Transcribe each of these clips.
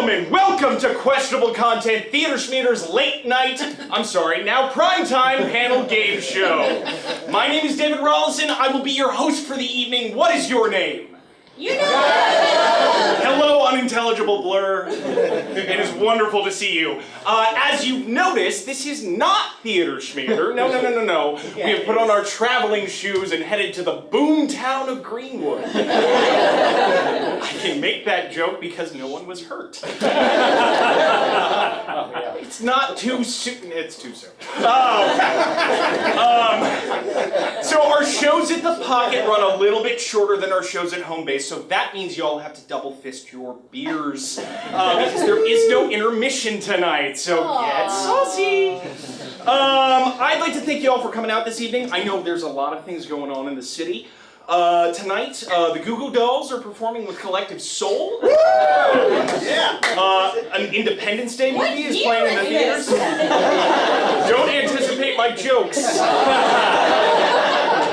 gentlemen, welcome to Questionable Content Theater Schmeater's late night, now primetime panel game show. My name is David Rollison. I will be your host for the evening. What is your name? You know. Hello, unintelligible blur. It is wonderful to see you. As you've noticed, this is not Theater Schmeater. No. We have put on our traveling shoes and headed to the boom town of Greenwood. I can make that joke because no one was hurt. It's not too soon. It's too soon. So our shows at the Pocket run a little bit shorter than our shows at home base, so that means you all have to double fist your beers because there is no intermission tonight, so get saucy. I'd like to thank you all for coming out this evening. I know there's a lot of things going on in the city. Tonight, the Goo Goo Dolls are performing with Collective Soul. An Independence Day movie is playing in the theaters. Don't anticipate my jokes.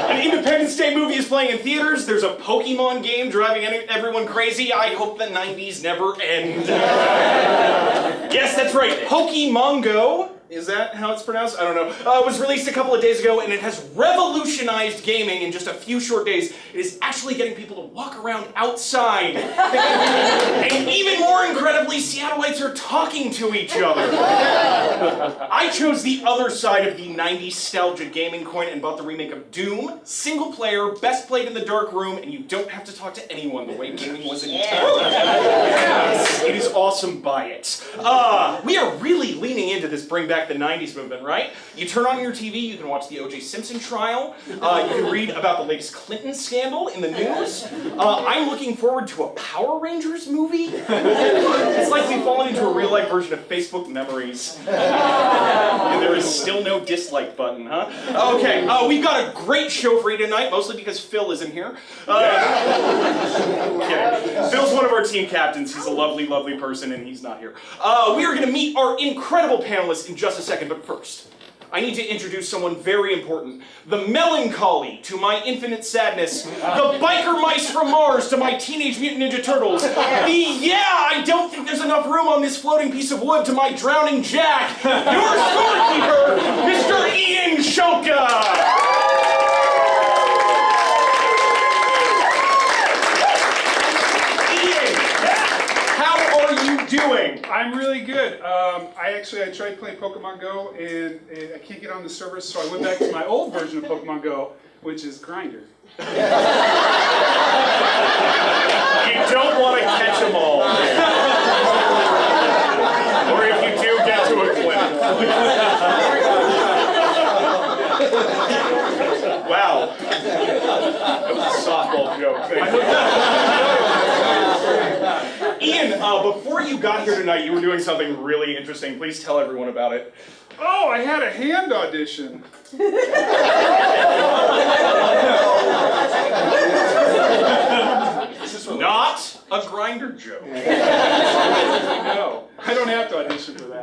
An Independence Day movie is playing in theaters. There's a Pokemon game driving everyone crazy. I hope the 90s never end. Yes, that's right. Pokemongo. Is that how it's pronounced? I don't know. It was released a couple of days ago, and it has revolutionized gaming in just a few short days. It is actually getting people to walk around outside. And even more incredibly, Seattleites are talking to each other. I chose the other side of the 90s nostalgia gaming coin and bought the remake of Doom, single player, best played in the dark room, and you don't have to talk to anyone the way gaming was in town. Yes, it is awesome. Buy it. We are really leaning into this bring back the 90s movement, right? You turn on your TV, you can watch the O.J. Simpson trial, you can read about the latest Clinton scandal in the news. I'm looking forward to a Power Rangers movie. It's like we've fallen into a real-life version of Facebook memories. And there is still no dislike button, huh? Okay, we've got a great show for you tonight, mostly because Phil isn't here. Okay. Phil's one of our team captains. He's a lovely, lovely person, and he's not here. We are going to meet our incredible panelists in just a second, but first, I need to introduce someone very important. The melancholy to my infinite sadness. The biker mice from Mars to my Teenage Mutant Ninja Turtles. I don't think there's enough room on this floating piece of wood to my drowning Jack. Your scorekeeper, Mr. Ian Schulke. Doing? I'm really good. I tried playing Pokemon Go and I can't get on the servers, so I went back to my old version of Pokemon Go, which is Grinder. You don't want to catch them all. Or if you do, get to a clip. Wow. That was a softball joke. Ian, before you got here tonight, you were doing something really interesting. Please tell everyone about it. Oh, I had a hand audition. This is not a Grinder joke. No, I don't have to audition for that.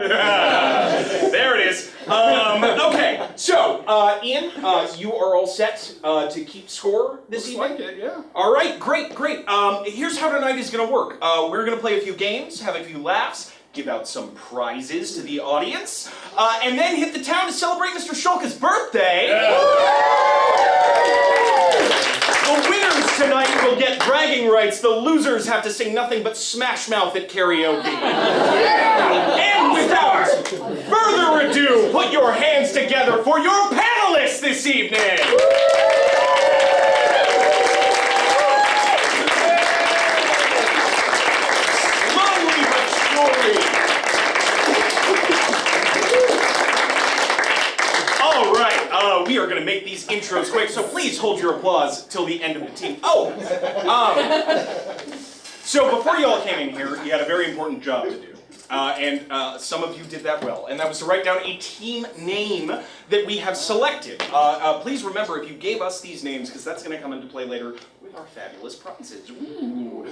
There it is. Okay, so Ian, you are all set to keep score this evening? Looks like it, yeah. All right, great. Here's how tonight is going to work. We're going to play a few games, have a few laughs, give out some prizes to the audience, and then hit the town to celebrate Mr. Schulke's birthday. Yeah. The winners tonight will get bragging rights. The losers have to sing nothing but Smash Mouth at karaoke. And without further ado, put your hands together for your panelists this evening. Slowly but surely. All right, we are going to make these intros quick, so please hold your applause till the end of the team. So before you all came in here, you had a very important job to do. And some of you did that well, and that was to write down a team name that we have selected. Please remember, if you gave us these names, because that's going to come into play later with our fabulous prizes. Ooh.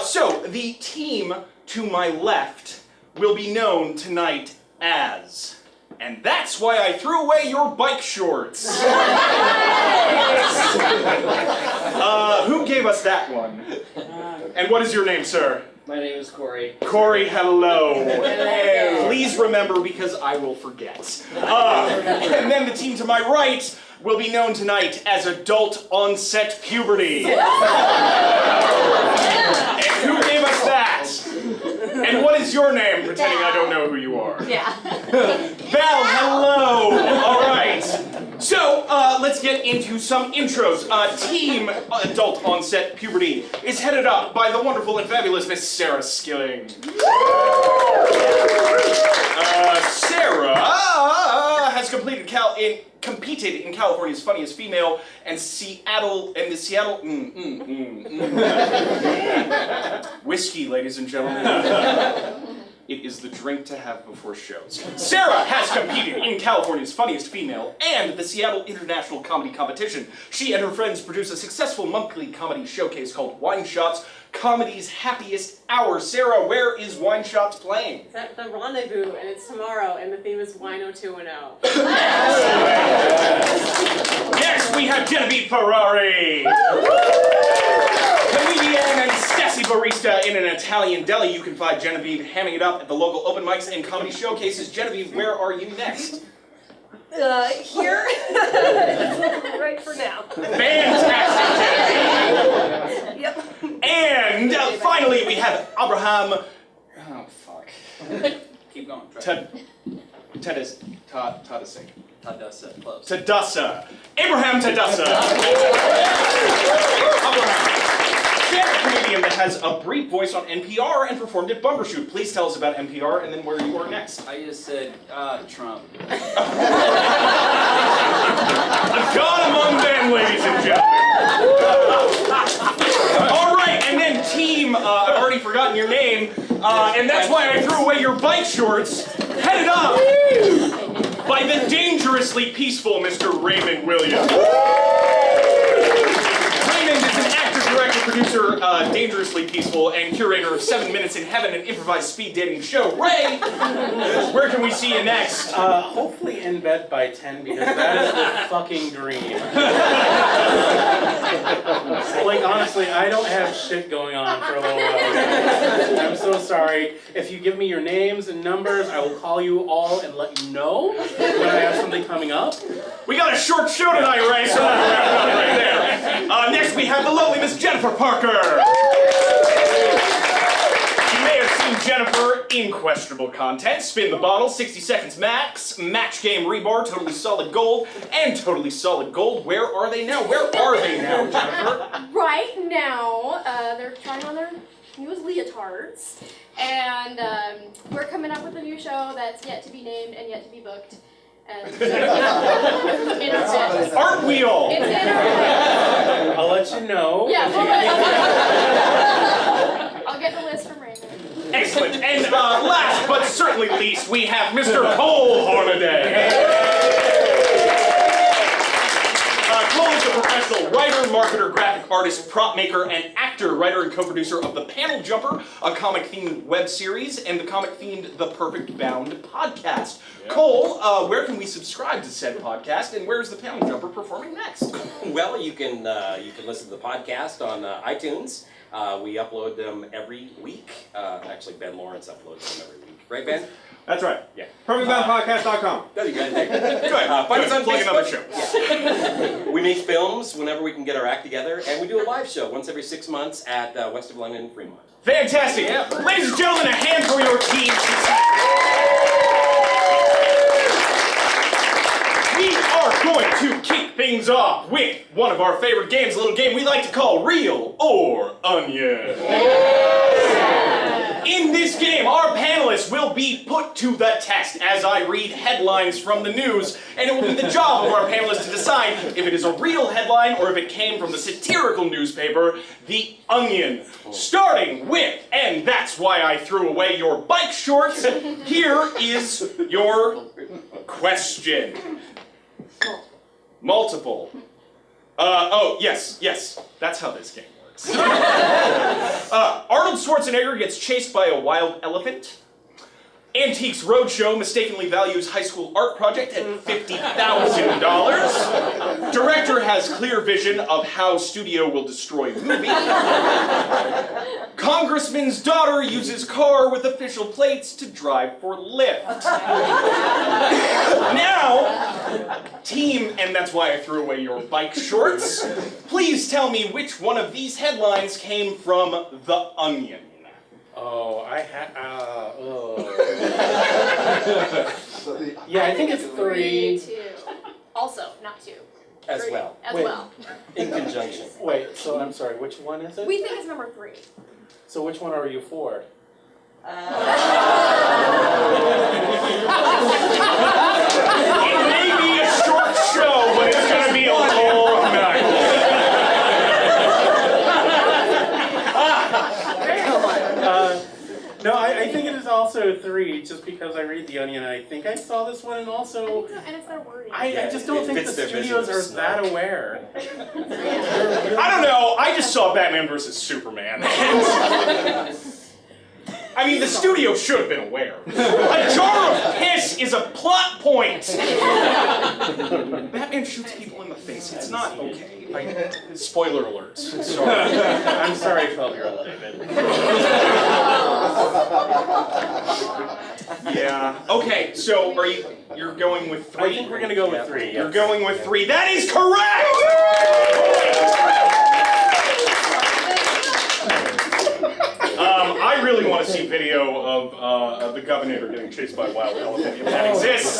So the team to my left will be known tonight as... And that's why I threw away your bike shorts. Who gave us that one? And what is your name, sir? My name is Corey. Corey, hello. Hello. Please remember, because I will forget. And then the team to my right will be known tonight as Adult Onset Puberty. And who gave us that? And what is your name, pretending I don't know who you are? Yeah. Val, hello! Alright. So, let's get into some intros. Team Adult Onset Puberty is headed up by the wonderful and fabulous Miss Sarah Skilling. Sarah has competed in California's Funniest Female and the Seattle. Whiskey, ladies and gentlemen. It is the drink to have before shows. Sarah has competed in California's Funniest Female and the Seattle International Comedy Competition. She and her friends produce a successful monthly comedy showcase called Wine Shots, Comedy's Happiest Hour. Sarah, where is Wine Shots playing? It's at the Rendezvous, and it's tomorrow, and the theme is Wine 0210. Next, we have Genevieve Ferrari. Comedian and sassy barista in an Italian deli. You can find Genevieve hamming it up at the local open mics and comedy showcases. Genevieve, where are you next? Here. Right for now. Fantastic, Genevieve. Yep. And finally, we have Abraham. Oh, fuck. Keep going. Tadesse. Tadesse, close. Tadesse. Abraham Tadesse. Abraham. Stand-up comedian that has a brief voice on NPR and performed at Bumbershoot. Please tell us about NPR and then where you are next. I just said, Trump. A god among men, ladies and gentlemen. All right, and then team, I've already forgotten your name, and that's why I threw away your bike shorts, headed up by the dangerously peaceful Mr. Raymond Williams. Raymond is an actor, director, producer, dangerously peaceful, and curator of 7 Minutes in Heaven, an improvised speed dating show. Ray, where can we see you next? Hopefully in bed by 10, because that is the fucking dream. Like, honestly, I don't have shit going on for a little while. I'm so sorry. If you give me your names and numbers, I will call you all and let you know when I have something coming up. We got a short show tonight, Ray, so that's wrap it up right there. Next, we have the lovely Miss Jennifer Parker. You may have seen Jennifer in questionable content, Spin the Bottle, 60 Seconds Max, Match Game Rebar, Totally Solid Gold, and Totally Solid Gold. Where are they now? Where are they now, Jennifer? Right now, they're trying on their newest leotards, and we're coming up with a new show that's yet to be named and yet to be booked. And Aren't we all? It's in our I'll let you know. Yeah, I'll get the list from Raymond. Excellent. And last but certainly least, we have Mr. Cole Hornaday. Cole is a professional writer, marketer, graphic artist, prop maker, and actor, writer and co-producer of The Panel Jumper, a comic-themed web series, and the comic-themed The Perfect Bound podcast. Yeah. Cole, where can we subscribe to said podcast, and where's The Panel Jumper performing next? Well, you can listen to the podcast on iTunes. We upload them every week. Actually, Ben Lawrence uploads them every week. Right, Ben? That's right. Yeah. PerfectBoundPodcast.com. There you go. Good. Find us on Plug Facebook. another show. We make films whenever we can get our act together, and we do a live show once every 6 months at West of London, Fremont. Fantastic. Yeah. Ladies and gentlemen, a hand for your team. We are going to kick things off with one of our favorite games, a little game we like to call Real or Onion. In this game, our panelists will be put to the test as I read headlines from the news, and it will be the job of our panelists to decide if it is a real headline or if it came from the satirical newspaper, The Onion. Starting with, and that's why I threw away your bike shorts, here is your question. Multiple. Oh, yes, that's how this game works. Arnold Schwarzenegger gets chased by a wild elephant. Antiques Roadshow mistakenly values high school art project at $50,000. Director has clear vision of how studio will destroy movie. Congressman's daughter uses car with official plates to drive for Lyft. Now, team, and that's why I threw away your bike shorts, please tell me which one of these headlines came from The Onion. Oh, yeah, I think it's 3. 2. Also, not 2. As 3. well. As Wait. well. In conjunction. Wait, so I'm sorry, which one is it? We think it's number 3. So which one are you for? It may be a short show, but it's gonna be a long night. No, I think it is also 3, just because I read The Onion, and I think I saw this one, and I also, think so, and it's their wording. I just don't it think the fits their studios vision are of that snow. aware. I don't know, I just saw Batman vs. Superman. I mean, the studio should have been aware. A jar of piss is a plot point! Batman shoots people in the face, it's not okay. Spoiler alerts, sorry. I'm sorry, 12-year-old David. Yeah, okay, so you're going with 3? I think we're gonna go with 3. You're going with 3. That is correct! I really want to see video of the governor getting chased by a wild elephant if that exists.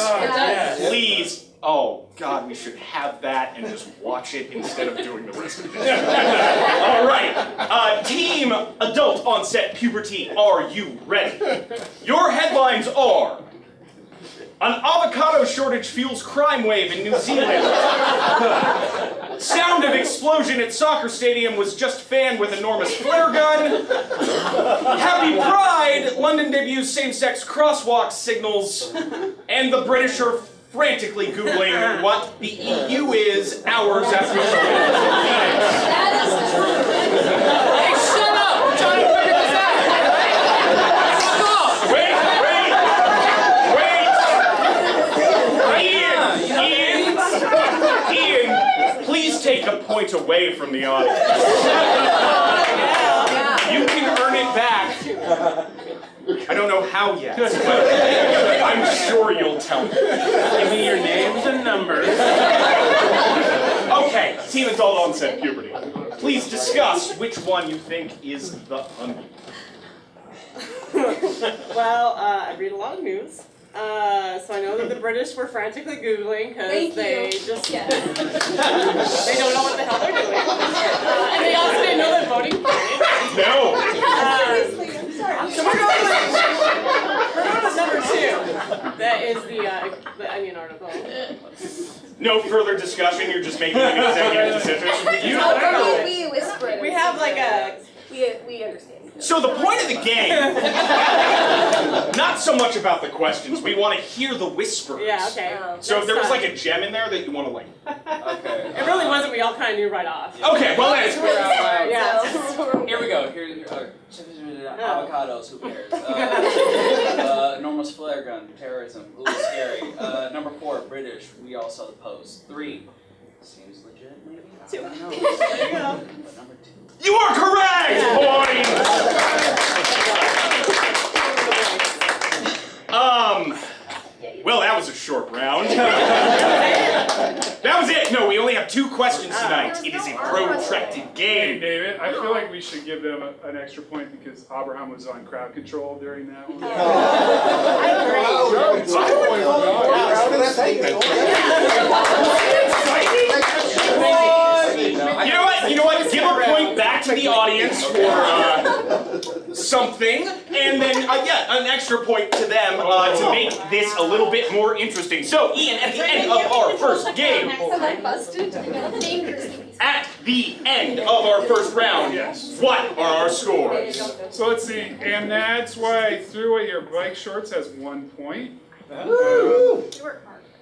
Please. Oh, God, we should have that and just watch it instead of doing the rest of this. All right. Team Adult Onset Puberty, are you ready? Your headlines are: an avocado shortage fuels crime wave in New Zealand. Sound of explosion at soccer stadium was just fanned with enormous flare gun. Happy Pride! London debuts same-sex crosswalk signals. And the British are frantically Googling what the EU is hours after the Hey, shut up! We're trying to figure this out! Ian, please take a point away from the audience. You can earn it back. I don't know how yet, but I'm sure you'll tell me. Give me your names and numbers. Okay, Team Adult Onset Puberty. Please discuss which one you think is The Onion. Well, I read a lot of news. So I know that the British were frantically Googling because they just they don't know what the hell they're doing. And they also didn't know that voting counted. No! So we're going with number 2. That is the Onion article. No further discussion, you're just making an executive decision. We whisper it. We have like a... We understand. So the point of the game, not so much about the questions, we want to hear the whispers. Yeah, okay. So if there was like a gem in there that you want to like... Okay. It really wasn't, we all kind of knew right off. Okay, well then... Yeah. Here we go. Avocados, who cares? Enormous flare gun, terrorism, ooh, scary. Number 4, British, we all saw the post. 3, seems legit, maybe? 2. I don't know. There you go. But number 2. You are correct, boys! Well, that was a short round. That was it. No, we only have 2 questions tonight. It is a protracted Hey, game. David, I feel like we should give them an extra point because Abraham was on crowd control during that one. You know what? Give a point back to the audience for something, and then an extra point to them to make this a little bit more interesting. So, Ian, at the end of our first game, at the end of our first round, Yes. what are our scores? So let's see, and that's why I threw away your bike shorts has 1 point.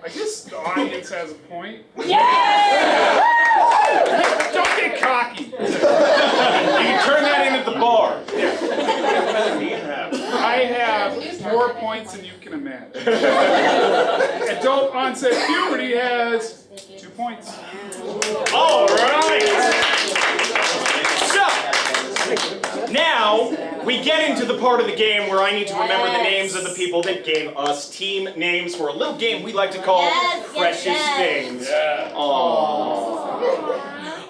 I guess the audience has a point. Yeah! Don't get cocky. You can turn that in at the bar. I have 4 points and you Adult onset puberty has 2 points. All right. So now we get into the part of the game where I need to remember the names of the people that gave us team names for a little game we like to call Precious Things. Yeah. Aww.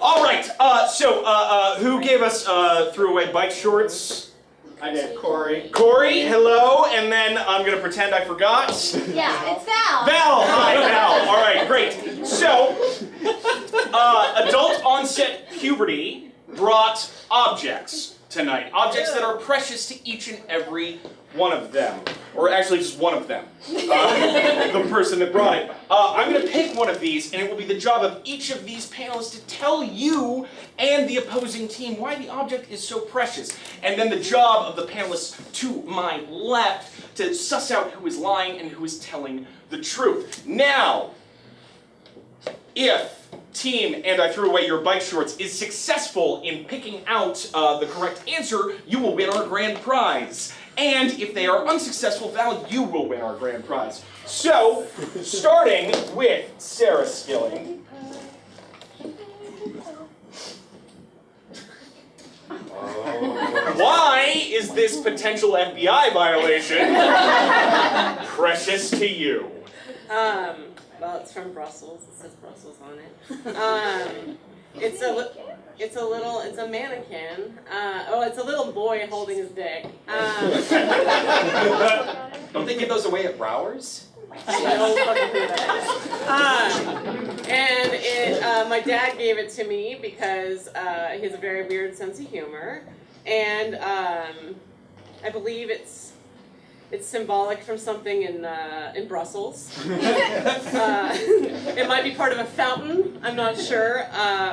All right. So who gave us throwaway bike shorts? I did. Corey. Corey, hello, and then I'm gonna pretend I forgot. Yeah, it's Val. Val, hi Val. All right, great. So, adult onset puberty brought objects tonight. Objects that are precious to each and every one of them. Or actually just one of them. The person that brought it. I'm going to pick one of these, and it will be the job of each of these panelists to tell you and the opposing team why the object is so precious. And then the job of the panelists to my left to suss out who is lying and who is telling the truth. Now, if team and I threw away your bike shorts is successful in picking out the correct answer, you will win our grand prize. And if they are unsuccessful, Val, you will win our grand prize. So, starting with Sarah Skilling. Why is this potential FBI violation precious to you? Well, it's from Brussels. It says Brussels on it. It's a mannequin. It's a little boy holding his dick. Don't they give those away at Browers? And my dad gave it to me because he has a very weird sense of humor, and I believe it's symbolic from something in Brussels. It might be part of a fountain, I'm not sure,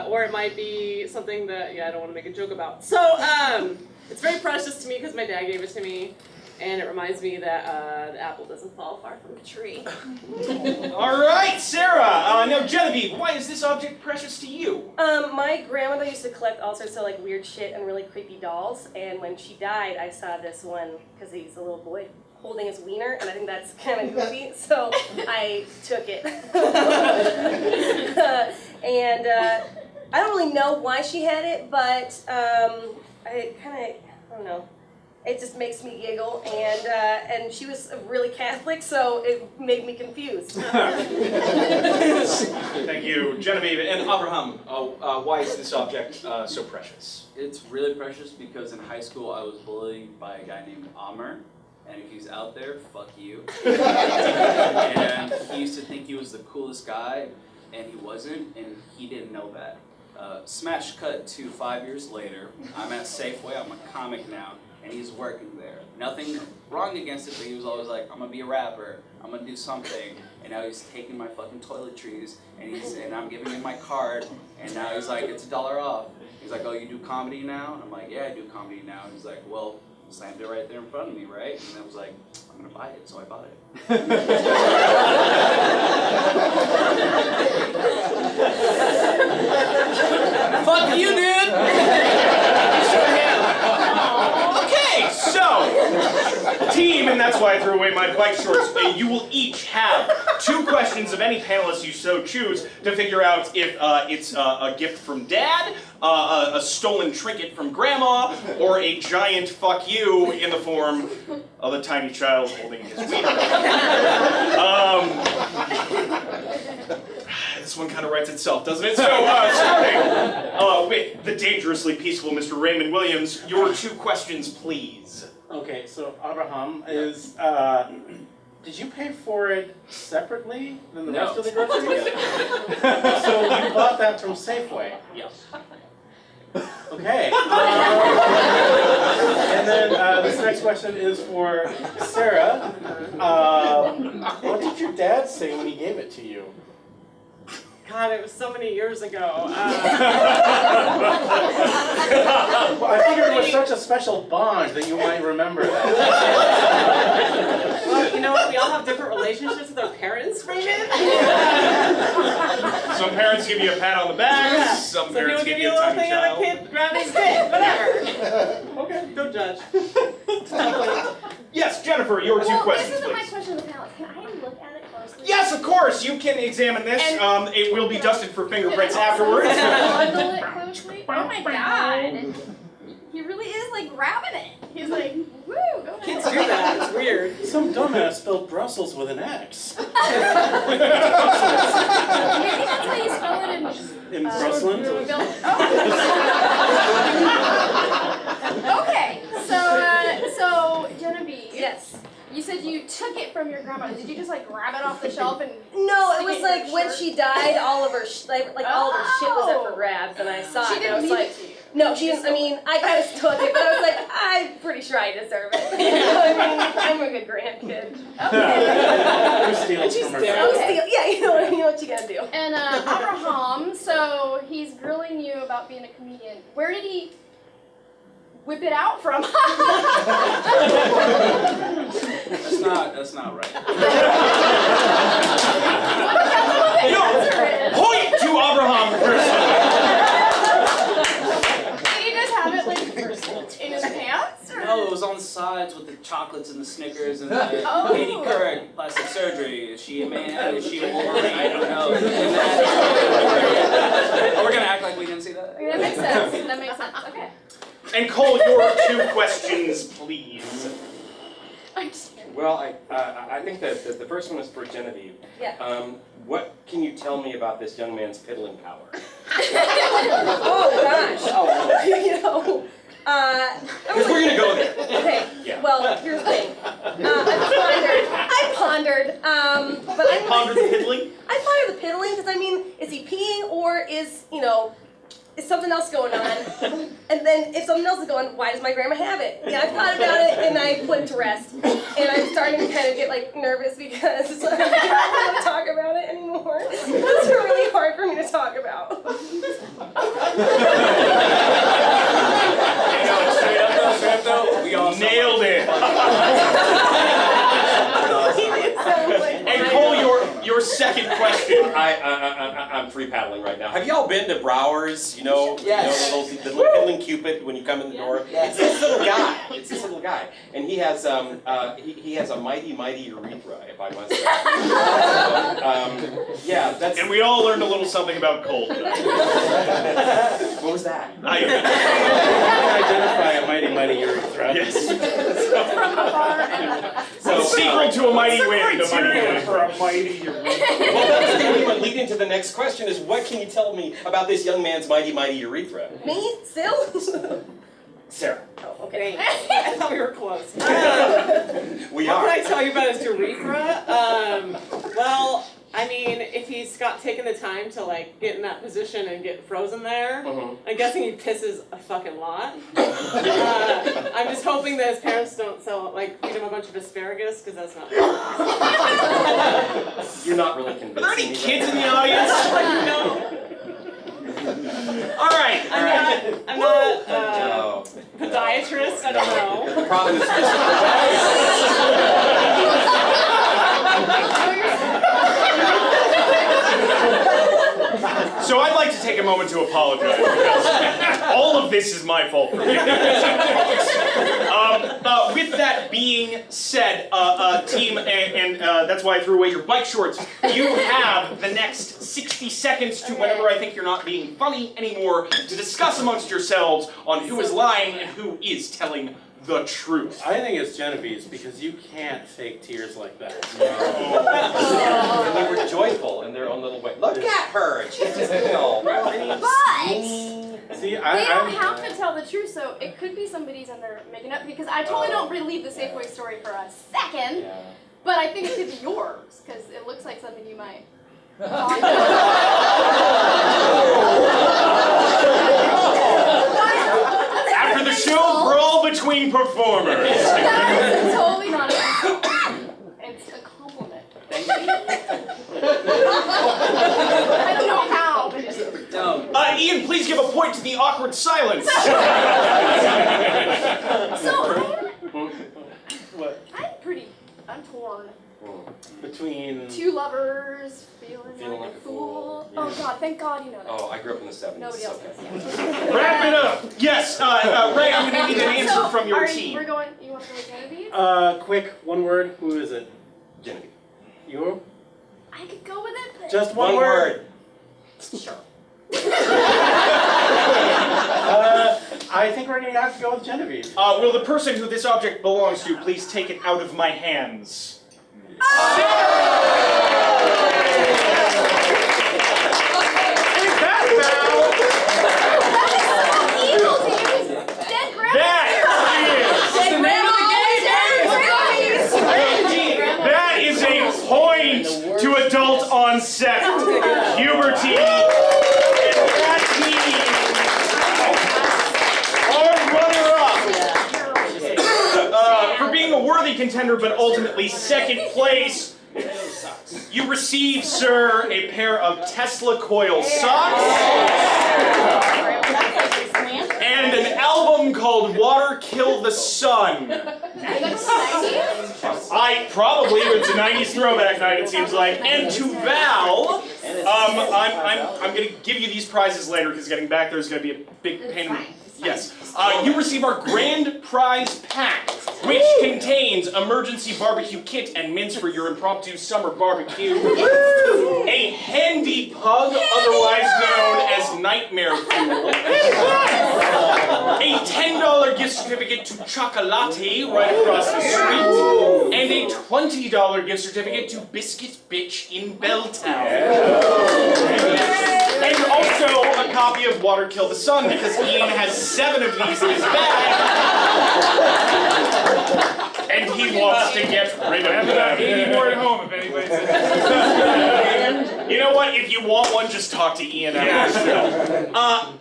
or it might be something that I don't want to make a joke about. So it's very precious to me because my dad gave it to me, and it reminds me that the apple doesn't fall far from the tree. All right, Sarah. Now, Genevieve, why is this object precious to you? My grandmother used to collect all sorts of like weird shit and really creepy dolls, and when she died, I saw this one because he's a little boy holding his wiener, and I think that's kind of goofy, so I took it. And I don't really know why she had it, but I don't know. It just makes me giggle, and she was really Catholic, so it made me confused. Thank you, Genevieve. And Abraham, why is this object so precious? It's really precious because in high school I was bullied by a guy named Amr. And if he's out there, fuck you. And he used to think he was the coolest guy, and he wasn't, and he didn't know that. Smash cut to 5 years later. I'm at Safeway, I'm a comic now, and he's working there. Nothing wrong against it, but he was always like, I'm gonna be a rapper, I'm gonna do something. And now he's taking my fucking toiletries, and I'm giving him my card, and now he's like, it's $1 off. He's like, oh, you do comedy now? And I'm like, yeah, I do comedy now. And he's like, well, slammed it right there in front of me, right? And I was like, I'm gonna buy it, so I bought it. Fuck you, dude! Okay, so, team, and that's why I threw away my bike shorts, you will each have 2 questions of any panelist you so choose to figure out if it's a gift from Dad, a stolen trinket from Grandma, or a giant fuck you in the form of a tiny child holding his wiener. This one kind of writes itself, doesn't it? So, starting with the dangerously peaceful Mr. Raymond Williams, your 2 questions, please. Okay, so Abraham is, did you pay for it separately than the rest of the groceries? So you bought that from Safeway? Yes. Okay. And then this next question is for Sarah. What did your dad say when he gave it to you? God, it was so many years ago. Well, I figured it was such a special bond that you might remember that. Well, you know what? We all have different relationships with our parents, Raymond. Some parents give you a pat on the back, Yeah. some Some parents people give you a little tiny thing on child. a kid grabbing his dick, whatever. Okay. Don't judge. Yes, Jennifer, your 2 questions, This isn't my please. question to the panel. Can I yes, of course, you can examine this. It will be dusted for fingerprints afterwards. Bundle it closely. Oh my god. He really is like grabbing it. He's like, woo, go ahead. Kids do that. It's weird. Some dumbass spelled Brussels with an X. Maybe that's how you spell it In Brussels? Okay, so Genevieve. Yes. You said you took it from your grandma. Did you just like grab it off the shelf and? No, it stick was in like your when shirt? she died, all of her all of her shit was up for grabs, and I saw She it. didn't And I was leave like, it to you. no, she didn't. I mean, I kind of took it, but I was like, I'm pretty sure I deserve it. You know what I mean? I'm a good grandkid. Okay. Who steals from her dead. I was Okay. yeah, you know what you gotta do. And Abraham, so he's grilling you about being a comedian. Where did he whip it out from? That's not right. Point to Abraham first. Did he just have it like in his pants? Or? No, it was on the sides with the chocolates and the Snickers and the Oh. Katie Couric plastic surgery. Is she a man? Is she a Wolverine? I don't know. Are we gonna act like we didn't see that? That makes sense. That makes sense. Okay. And Cole, your 2 questions, please. Well, I think that the first one is for Genevieve. Yeah. What can you tell me about this young man's piddling power? Oh gosh. You know. Because we're gonna go there. Okay. Yeah. Well, here's the thing. I pondered. But I Pondered the piddling? I pondered the piddling because I mean, is he peeing or is is something else going on? And then if something else is going, why does my grandma have it? Yeah, I thought about it and I put it to rest. And I'm starting to kind of get like nervous because I don't want to talk about it anymore. It's really hard for me to talk about. Straight up though, we all Nailed it. It sounds like And Cole, your second question. I'm free paddling right now. Have y'all been to Brower's? Yes. The little piddling Cupid when you come in the door. Yes. It's this little guy. It's this little guy, and he has he has a mighty urethra, if I must say. Yeah, that's. And we all learned a little something about Cole tonight. What was that? Identify a mighty urethra. Yes. From afar and The sequel to A Mighty Wind, A Mighty Criteria Wind. for a mighty urethra. Well, that's the thing. Would lead into the next question: is what can you tell me about this young man's mighty urethra? Me? Still? Sarah. Oh, okay. I thought we were close. We What are. can I tell you about his urethra? Well, I mean, if he's taken the time to like get in that position and get frozen there, I'm guessing he pisses a fucking lot. I'm just hoping that his parents don't feed him a bunch of asparagus because that's not. You're not really convincing Are there any me. kids in the audience? No, All right. I'm not No. podiatrist. I don't know. The problem is just. So I'd like to take a moment to apologize because all of this is my fault for being with that being said, team, and that's why I threw away your bike shorts, you have the next 60 seconds to whenever I think you're not being funny anymore to discuss amongst yourselves on who is lying and who is telling the truth. I think it's Genevieve's because you can't fake tears like that. And they were joyful in their own little way. Look at her! She's just, But See, they don't have to tell the truth, so it could be somebody's and they're making up because I totally don't believe the Safeway story for a second. Yeah. But I think it could be yours because it looks like something you might. After the show, brawl between performers. That is totally not it's a compliment. Thank you. I don't know how, but it's Don't. Ian, please give a point to the awkward silence. I'm torn. Between... Two lovers, feeling Feeling like a fool. Oh yeah. God, thank God you know that. Oh, I grew up in the 70s. Nobody else okay. does. Yeah. Wrap it up. Yes, Ray, I'm going to need an answer from your team. We're going. You want to go with Genevieve? Quick, one word. Who is it? Genevieve. You? I Just one word. Sure. I think we're going to have to go with Genevieve. Will the person who this object belongs to please take it out of my hands? That is a point to adult onset puberty. And that means our runner-up for being a worthy contender but ultimately second place, you receive, sir, a pair of Tesla coil socks and an album called Water Kill the Sun. It's a 90s throwback night, it seems like. And to Val, I'm gonna give you these prizes later because getting back there is gonna be a big pain in the... Yes. You receive our grand prize pack, which contains emergency barbecue kit and mints for your impromptu summer barbecue, a handy pug, otherwise known as Nightmare Fuel, a $10 gift certificate to Chocolati right across the street, and a $20 gift certificate to Biscuit Bitch in Belltown. And also a copy of Water Kill the Sun, because Ian has 7 of these in his bag. And he wants to get rid of them. 80 more at home if anybody's You know what? If you want one, just talk to Ian after the show.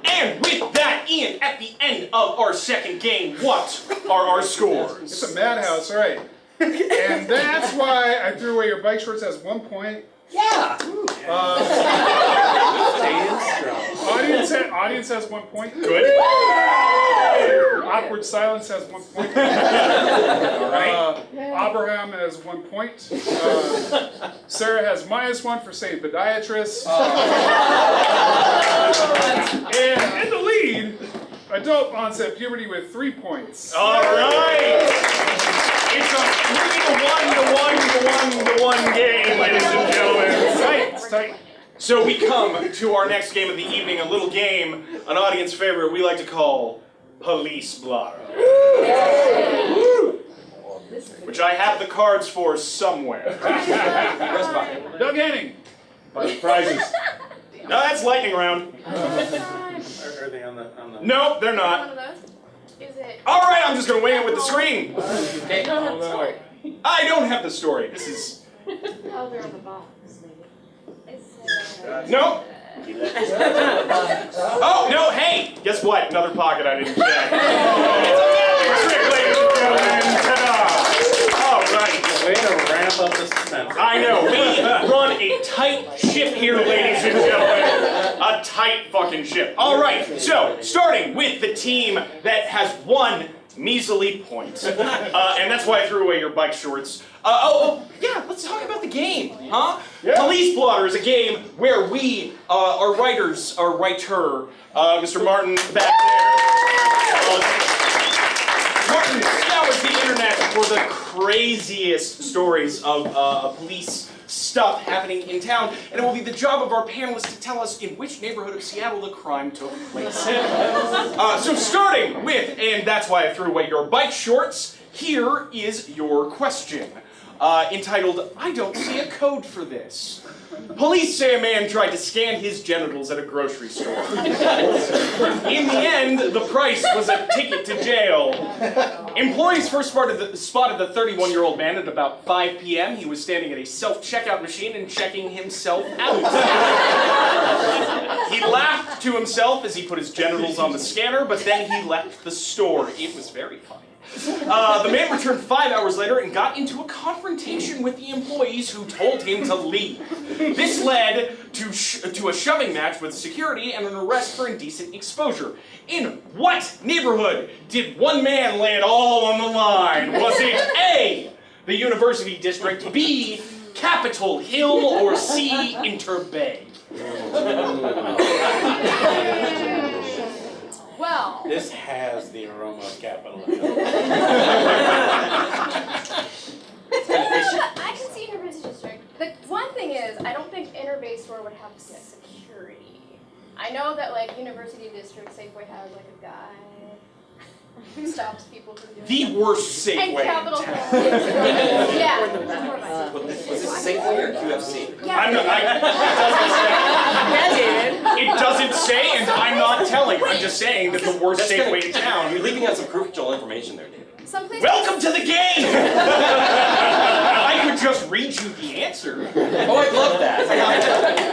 And with that, Ian, at the end of our second game, what are our scores? It's a madhouse, right? And that's why I threw away your bike shorts as 1 point. Yeah. Audience has 1 point. Good. Awkward silence has 1 point. Abraham has 1 point. Sarah has -1 for saying podiatrist. And in the lead, adult onset puberty with 3 points. All right. It's a 3-1 game, ladies and gentlemen. It's tight. It's tight. So we come to our next game of the evening, a little game, an audience favorite we like to call Police Blotter. Which I have the cards for somewhere. Doug Henning. Prizes. No, that's lightning round. Are they on the... Nope, they're One not. of those? Is it? All right, I'm just going to wing it with the screen. Okay. I don't have the story. This is... Oh, they're on the box, maybe. Nope. Oh, no, hey! Guess what? Another pocket I didn't check. It's a magic trick, ladies and gentlemen. Ta-da! All right. Way to ramp up the suspense. I know. We run a tight ship here, ladies and gentlemen. A tight fucking ship. All right. So, starting with the team that has 1 measly point. And that's why I threw away your bike shorts. Yeah, let's talk about the game, huh? Yeah. Police Blotter is a game where we, our writer, Mr. Martin back there, Martin scours the internet for the craziest stories of police stuff happening in town, and it will be the job of our panelists to tell us in which neighborhood of Seattle the crime took place. So starting with, and that's why I threw away your bike shorts, here is your question. Entitled, I don't see a code for this. Police say a man tried to scan his genitals at a grocery store. In the end, the price was a ticket to jail. Employees first spotted the 31-year-old man at about 5 p.m. He was standing at a self-checkout machine and checking himself out. He laughed to himself as he put his genitals on the scanner, but then he left the store. It was very funny. The man returned 5 hours later and got into a confrontation with the employees who told him to leave. This led to a shoving match with security and an arrest for indecent exposure. In what neighborhood did one man lay it all on the line? Was it A, the University District, B, Capitol Hill, or C, Interbay? Well. This has the aroma of Capitol Hill. I can see University District. The one thing thing is, I don't think Interbay Store would have security. I know that like University District Safeway has like a guy who stops people from doing The worst and Safeway Capitol in town. Hill. Yeah. Was this Safeway or QFC? Yeah. I'm not, it doesn't say, and I'm not telling. I'm just saying that the worst That's Safeway in town. You're leaving out some crucial information there, David. Some places. Welcome to the game! I could just read you the answer. Oh, I'd love that.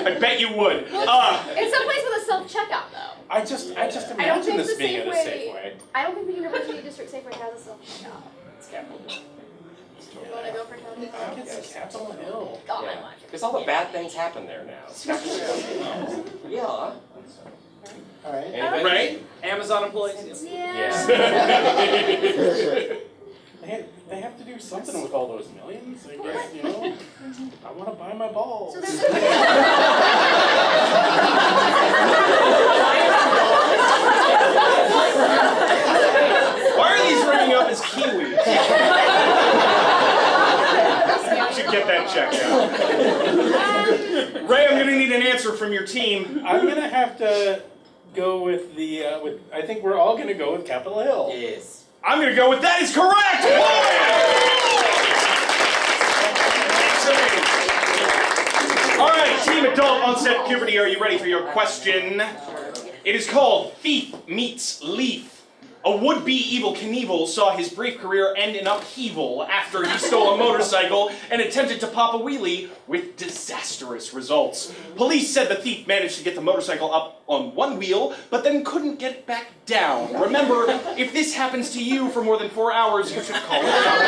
I bet you would. It's someplace with a self-checkout though. I just I don't imagine think this the being at a Safeway. Safeway. I don't think the University District Safeway has a self-checkout. It's Capitol Hill. You wanna go for Capitol Hill? It's Capitol Hill. Oh, Yeah. I watch it. Because all the bad things happen there now. Yeah. All right. Anybody? Right? Amazon employees. Yeah. They have to do something with all those millions, I guess, you know? I want to buy my balls. So there's Why are these ringing up as Kiwis? Should get that checked out. Ray, I'm gonna need an answer from your team. I'm going to have to go with I think we're all going to go with Capitol Hill. Yes. I'm gonna go with that is correct! All right, Team Adult Onset Puberty, are you ready for your question? It is called Thief Meets Leaf. A would-be Evel Knievel saw his brief career end in upheaval after he stole a motorcycle and attempted to pop a wheelie with disastrous results. Police said the thief managed to get the motorcycle up on one wheel, but then couldn't get it back down. Remember, if this happens to you for more than 4 hours, you should call it out.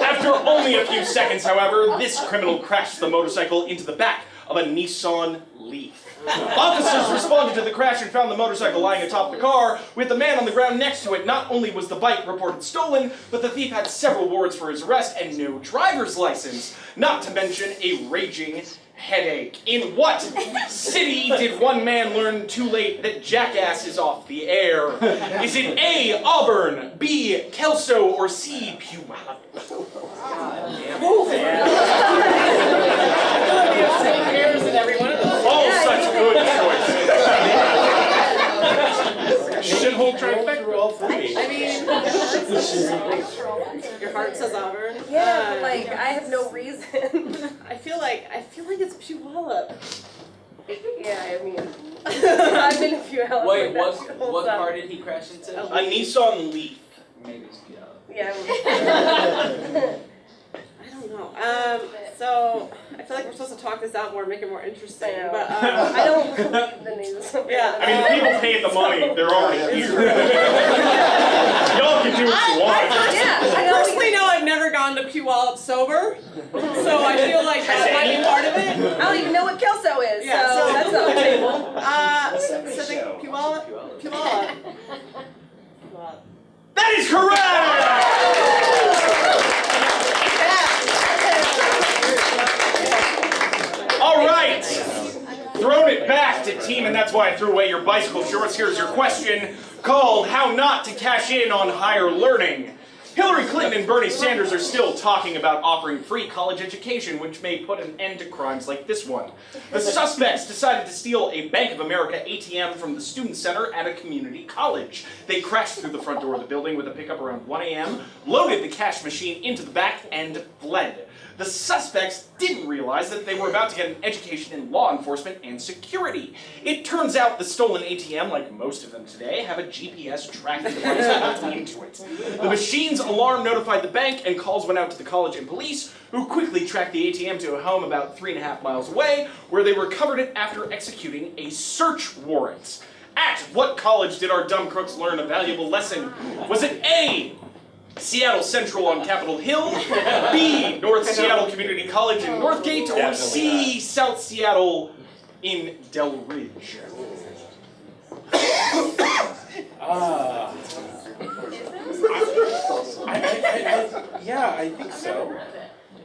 After only a few seconds, however, this criminal crashed the motorcycle into the back of a Nissan Leaf. Officers responded to the crash and found the motorcycle lying atop the car, with the man on the ground next to it. Not only was the bike reported stolen, but the thief had several warrants for his arrest and no driver's license, not to mention a raging headache. In what city did one man learn too late that Jackass is off the air? Is it A, Auburn, B, Kelso, or C, Puyallup? All such good choices. Shithole trifecta. Through all three. I mean, your heart says Auburn. Yeah, but like I have no reason. I feel like it's Puyallup. Yeah, I mean, I've been a few hours. Wait, like what that whole car time. did he crash into? A Nissan Leaf. Maybe it's Yeah. I don't know. So I feel like we're supposed to talk this out more, make it more interesting. I know. But I don't believe the news. Yeah. I mean, the people paying the money, they're already here. Y'all can do what you want. Yeah, I personally know I've never gone to Puyallup sober, so I feel like that might be part of it. I don't even know what Kelso is, Yeah, so that's on the table. So I think Puyallup. That is correct! All right. Thrown it back to team, and that's why I threw away your bicycle shorts. Here's your question called How Not to Cash In on Higher Learning. Hillary Clinton and Bernie Sanders are still talking about offering free college education, which may put an end to crimes like this one. The suspects decided to steal a Bank of America ATM from the Student Center at a community college. They crashed through the front door of the building with a pickup around 1 a.m., loaded the cash machine into the back, and fled. The suspects didn't realize that they were about to get an education in law enforcement and security. It turns out the stolen ATM, like most of them today, have a GPS tracking device built into it. The machine's alarm notified the bank, and calls went out to the college and police, who quickly tracked the ATM to a home about 3.5 miles away, where they recovered it after executing a search warrant. At what college did our dumb crooks learn a valuable lesson? Was it A, Seattle Central on Capitol Hill, B, North Seattle Community College in Northgate, or C, South Seattle in Del Ridge? Yeah, I think so.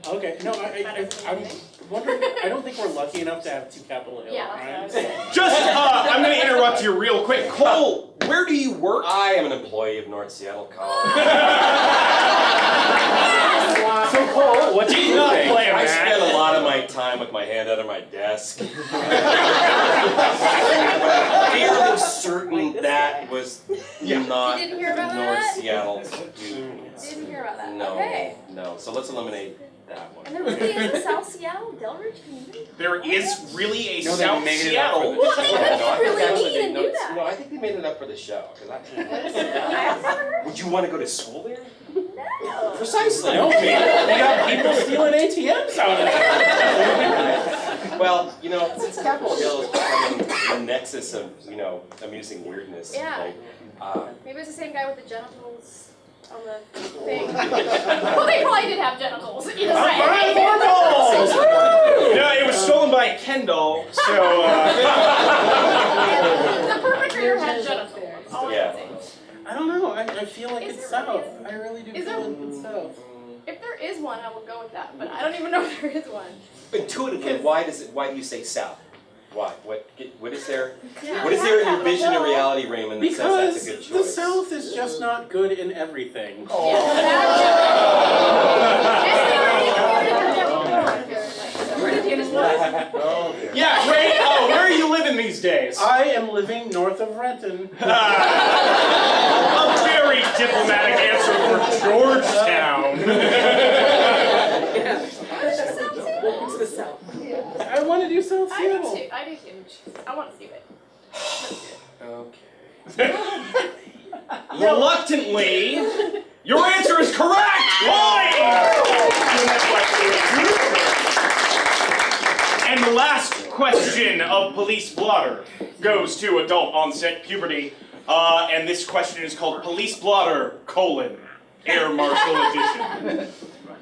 Okay, no, I'm wondering, I don't think we're lucky enough to have two Capitol Hill crimes. Just, I'm going to interrupt you real quick. Cole, where do you work? I am an employee of North Seattle College. So Cole, what do you think? I spent a lot of my time with my hand under my desk. Fairly certain that was not You didn't hear about North that? Seattle. Didn't hear about that. No, Okay. no. So let's eliminate that one. And there really is a South Seattle Delridge community? There is really a No, they South made it up for Seattle. the Well, they Yeah, no, I think really that's what need they- to no, do it's- that. No, I think they made it up for the show. 'Cause I've never heard would you want to go to school there? that. Precisely. No, we got people stealing ATMs out of there. Well, you know, since Capitol Hill is becoming the nexus of, you know, amusing weirdness. Yeah. Like, Maybe it's the same guy with the genitals on the thing. Well, they probably did have genitals. Either way. No, it was stolen by a Ken doll, so The perpetrator had genitals. All I Yeah. can say. I don't know. I feel like Is it's there south. really- I really do is feel there- like it's south. If there is one, I will go with that. But I don't even know if there is one. intuitively, why do you say south? Why? What is there? Yeah. What is there in your vision of reality, Raymond, that says that's Because a good the choice? south is just not good in everything. yeah, Ray. Oh, where are you living these days? I am living north of Renton. A very diplomatic answer for Georgetown. It's the South. I want to do South I do Seattle. too. I do too. I want to see it. Okay. Reluctantly, your answer is correct. And the last question of Police Blotter goes to adult onset puberty. And this question is called Police Blotter, Air Marshal Edition.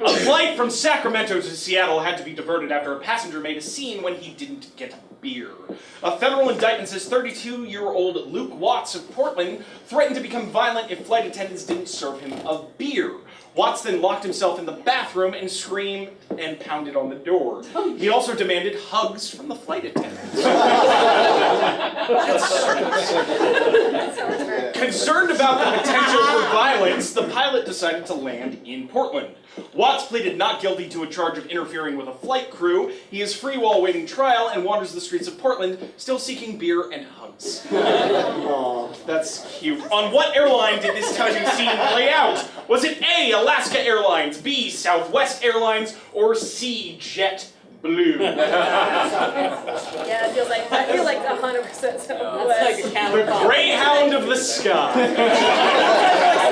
A flight from Sacramento to Seattle had to be diverted after a passenger made a scene when he didn't get beer. A federal indictment says 32-year-old Luke Watts of Portland threatened to become violent if flight attendants didn't serve him a beer. Watts then locked himself in the bathroom and screamed and pounded on the door. He also demanded hugs from the flight attendants. Concerned about the potential for violence, the pilot decided to land in Portland. Watts pleaded not guilty to a charge of interfering with a flight crew. He is free while awaiting trial and wanders the streets of Portland, still seeking beer and hugs. That's cute. On what airline did this touching scene play out? Was it A, Alaska Airlines, B, Southwest Airlines, or C, JetBlue? Yeah, it feels like, I feel like 100% Southwest. That's like a The cattle. Greyhound of the sky.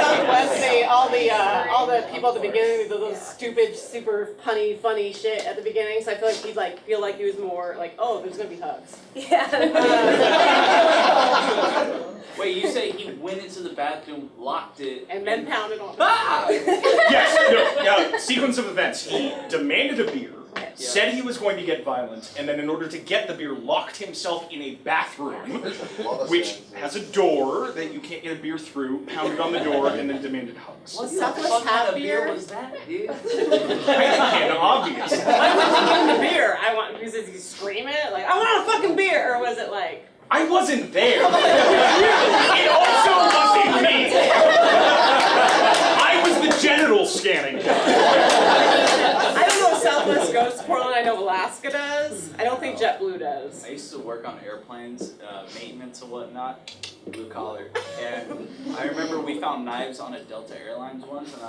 Southwest, all the people at the beginning, those stupid, super punny, funny shit at the beginning. So I feel like he'd feel like he was more like, oh, there's gonna be hugs. Yeah. Wait, you say he went into the bathroom, locked it, And then pounded on. Yes, no, sequence of events. He demanded a beer, said he was going to get violent, and then in order to get the beer, locked himself in a bathroom, which has a door that you can't get a beer through, pounded on the door, and then demanded hugs. Was What Southwest kind have of beer beer? was that, dude? Kind of obvious. Why would you give him the beer? Because did he scream it? Like, I want a fucking beer! Or was it like... I wasn't there. It also wasn't me. I was the genital scanning. I don't know if Southwest goes to Portland. I know Alaska does. I don't think JetBlue does. I used to work on airplanes, maintenance and whatnot, blue collar. And I remember we found knives on a Delta Airlines once, and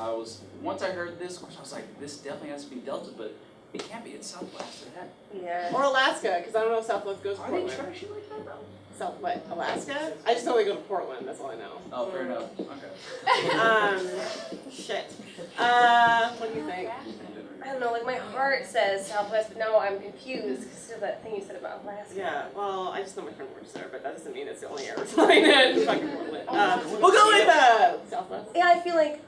once I heard this question, I was like, this definitely has to be Delta, but it can't be, it's Southwest. Yeah. Or Alaska, because I don't know if Southwest goes to Are they Portland. trashy like that though? What, Alaska? I just know they go to Portland, that's all I know. Oh, fair enough. Okay. Shit. What do you think? I don't know, like my heart says Southwest, but no, I'm confused because of that thing you said about Alaska. Yeah, well, I just know my friend works there, but that doesn't mean it's the only airline in fucking Portland. We'll go with Southwest. Yeah, I feel like.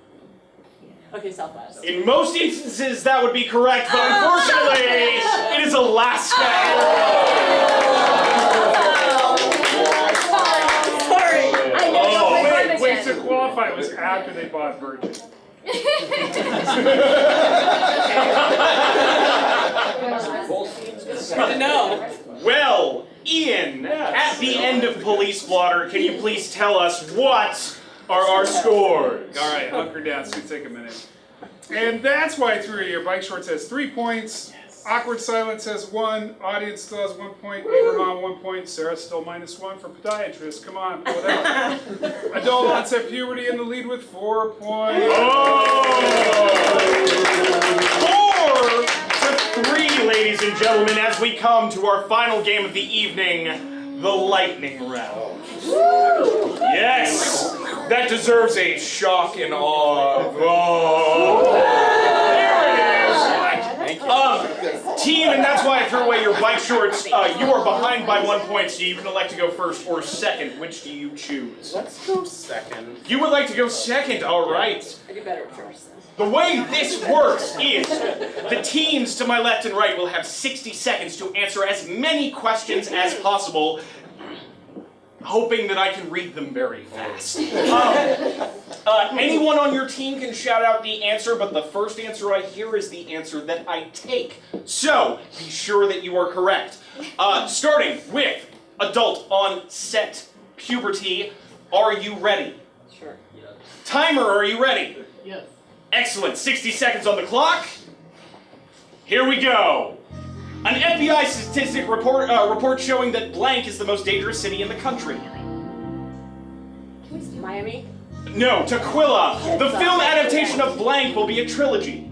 Okay, Southwest. In most instances, that would be correct, but unfortunately, it is Alaska. Sorry. I know Oh, my heart Wait, again. to qualify, it was after they bought Virgin. No. Well, Ian, at the end of Police Blotter, can you please tell us what are our scores? All right, hunker down. It's gonna take a minute. And that's why I threw your bike shorts has 3 points. Awkward silence has 1. Audience still has 1 point. Neighbor mom 1 point. Sarah still -1 for podiatrist. Come on, pull it out. Adult onset puberty in the lead with 4 points. Oh! 4-3, ladies and gentlemen, as we come to our final game of the evening, the lightning round. Yes! That deserves a shock and awe. Oh. There it is! Team, and that's why I threw away your bike shorts. You are behind by 1 point, so you can elect to go first or second. Which do you choose? Let's go second. You would like to go second, all right. I do better first. The way this works is the teams to my left and right will have 60 seconds to answer as many questions as possible, hoping that I can read them very fast. Anyone on your team can shout out the answer, but the first answer I hear is the answer that I take. So, be sure that you are correct. Starting with adult onset puberty, are you ready? Sure. Timer, are you ready? Yes. Excellent. 60 seconds on the clock. Here we go. An FBI statistic report showing that blank is the most dangerous city in the country. Miami? No, Tequila. The film adaptation of blank will be a trilogy.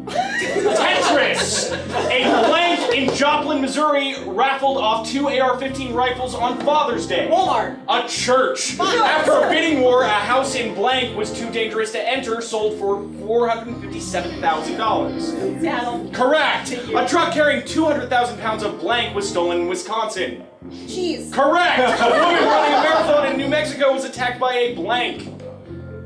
Tetris. A blank in Joplin, Missouri raffled off 2 AR-15 rifles on Father's Day. Walmart. A church. After a bidding war, a house in blank was too dangerous to enter, sold for $457,000. Seattle. Correct. A truck carrying 200,000 pounds of blank was stolen in Wisconsin. Cheese. Correct. A woman running a marathon in New Mexico was attacked by a blank.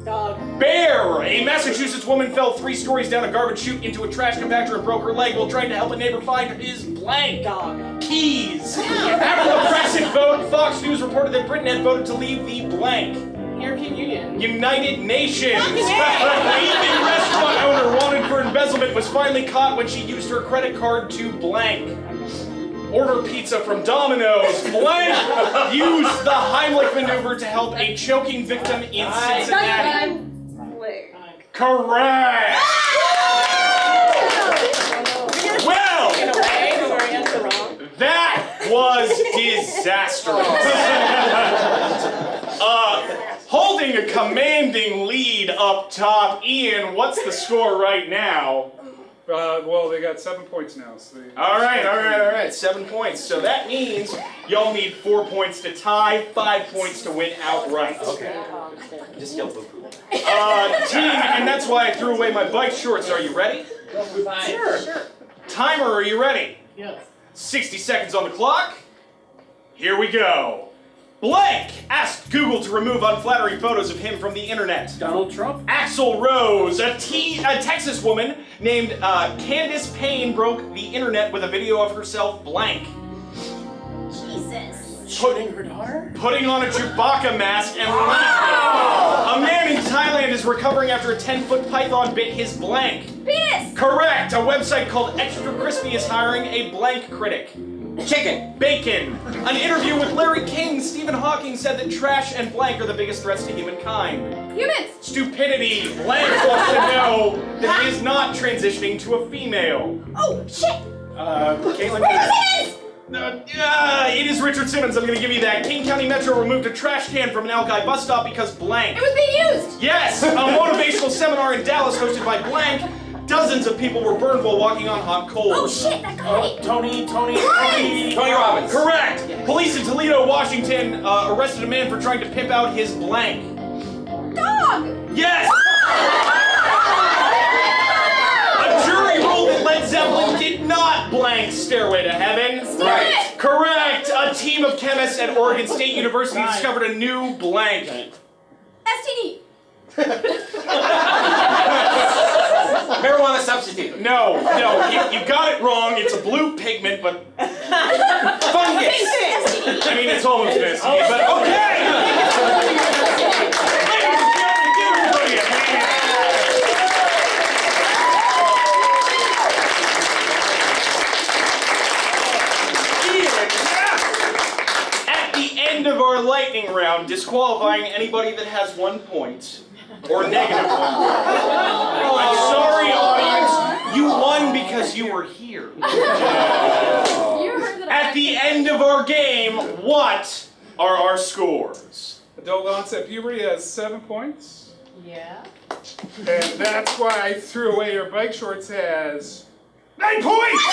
Dog. Bear. A Massachusetts woman fell 3 stories down a garbage chute into a trash compactor and broke her leg while trying to help a neighbor find his blank. Dog. Keys. After the Brexit vote, Fox News reported that Britain had voted to leave the blank. European Union. United Nations. An evening restaurant owner wanted for embezzlement was finally caught when she used her credit card to blank. Order pizza from Domino's. Blank used the Heimlich maneuver to help a choking victim in Cincinnati. Correct. Well, In a way, but our answer wrong. that was disastrous. Holding a commanding lead up top, Ian, what's the score right now? Well, they got 7 points now. So All right. 7 points. So that means y'all need 4 points to tie, 5 points to win outright. Okay. Just yell poo-poo. Team, and that's why I threw away my bike shorts. Are you ready? Sure. Timer, are you ready? Yes. 60 seconds on the clock. Here we go. Blank asked Google to remove unflattering photos of him from the internet. Donald Trump. Axl Rose, a Texas woman named Candace Payne, broke the internet with a video of herself blank. Jesus. Shooting her daughter. Putting on a Chewbacca mask and laughing. A man in Thailand is recovering after a 10-foot python bit his blank. Penis. Correct. A website called Extra Crispy is hiring a blank critic. Chicken. Bacon. An interview with Larry King, Stephen Hawking said that trash and blank are the biggest threats to humankind. Humans. Stupidity. Blank wants to know that he is not transitioning to a female. Oh, shit. Caitlin. Penis. It is Richard Simmons, I'm gonna give you that. King County Metro removed a trash can from an Alki bus stop because blank. It was being used. Yes! A motivational seminar in Dallas hosted by blank. Dozens of people were burned while walking on hot coals. Oh shit, that guy. Tony Robbins. Correct! Police in Toledo, Washington arrested a man for trying to pimp out his blank. Dog. Yes! A jury ruled that Led Zeppelin did not blank Stairway to Heaven. Right. Correct! A team of chemists at Oregon State University discovered a new blank. STD. Marijuana substitute. No, you got it wrong. It's a blue pigment, but fungus. I mean, it's almost an STD, but okay. Ladies and gentlemen, give everybody a hand. At the end of our lightning round, disqualifying anybody that has 1 point, or negative 1 point. I'm sorry, audience. You won because you were here. At the end of our game, what are our scores? Adult onset puberty has 7 points. Yeah. And that's why I threw away your bike shorts has 9 points!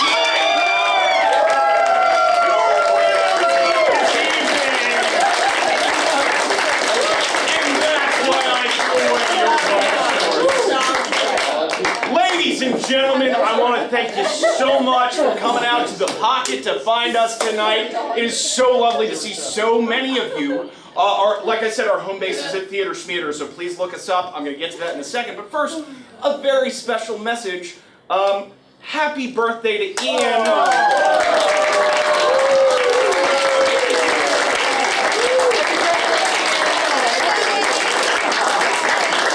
Ladies and gentlemen, I want to thank you so much for coming out to the Pocket to find us tonight. It is so lovely to see so many of you. Like I said, our home base is at Theater Schmeater, so please look us up. I'm going to get to that in a second. But first, a very special message. Happy birthday to Ian.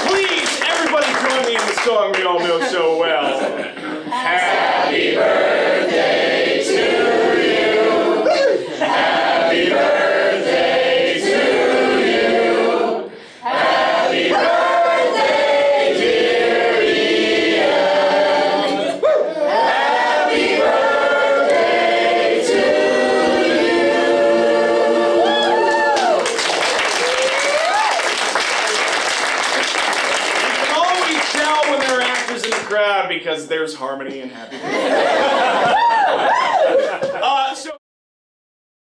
Please, everybody join me in the song we all know so well. Happy birthday to you. Happy birthday to you. Happy birthday, dear Ian. Happy birthday to you. You can always tell when there are actors in the crowd because there's harmony and happy birthday.